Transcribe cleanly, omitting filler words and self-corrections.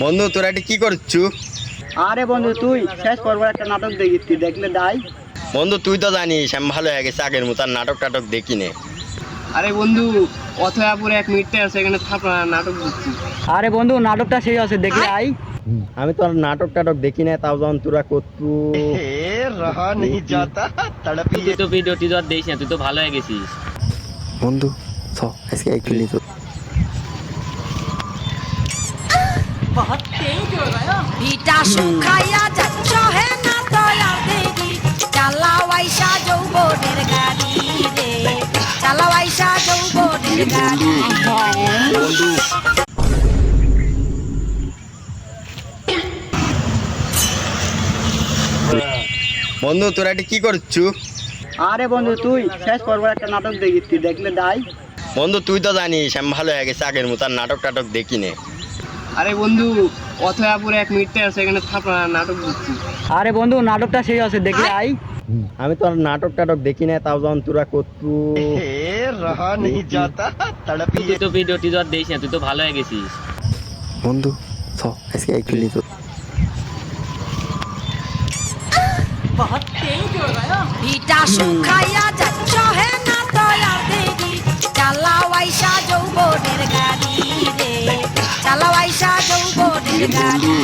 বন্ধু তোরা এটা কি করছু? আরে বন্ধু তুই শেষ পর্বের একটা নাটক দেখিস, দেখলে দাই। বন্ধু তুই তো জানিস আমি ভালো হয়ে গেছে, আগের মতো আর নাটক টাটক দেখি নে। আরে বন্ধু অথয়াপুরে 1 মিনিট সেখানে থাপড়া নাটক দিচ্ছি। আরে বন্ধু নাটকটা সেই আছে, দেখলে আই। আমি তো আর নাটক টাটক দেখি না, তাও যখন তোরা করছু তুই তো ভিডিও টিডিও আর দেখিস না, তুই তো ভালো হয়ে গেছিস। বন্ধু চ আজকে একটু নিত। ভিটা শুকাইয়া যাচ্ছ হে না দয়াল দেবী, চালাওয়াইসা যৌবনের গাড়ি রে, চালাওয়াইসা যৌবনের গাড়ি। বন্ধু তোরা এটা কি করছু? আরে বন্ধু তুই শেষ পর্বের একটা নাটক দেখিস, দেখলে দাই। বন্ধু তুই তো জানিস আমি ভালো হয়ে গেছে, আগের মতো আর নাটক টাটক দেখি নে। আরে বন্ধু অথয়াপুরে 1 মিনিট সেখানে থাপড়া নাটক দিচ্ছি। আরে বন্ধু নাটকটা সেই আছে, দেখলে আই। আমি তো আর নাটক টাটক দেখি না, তাও যখন তোরা করছু তুই তো ভিডিও টিডিও আর দেখিস না, তুই তো ভালো হয়ে গেছিস। বন্ধু চ আজকে একটু নিত। ভিটা শুকাইয়া যাচ্ছ হে না দয়াল দেবী, চালাওয়াইসা যৌবনের গাড়ি রে, চালাওয়াইসা যৌবনের গাড়ি।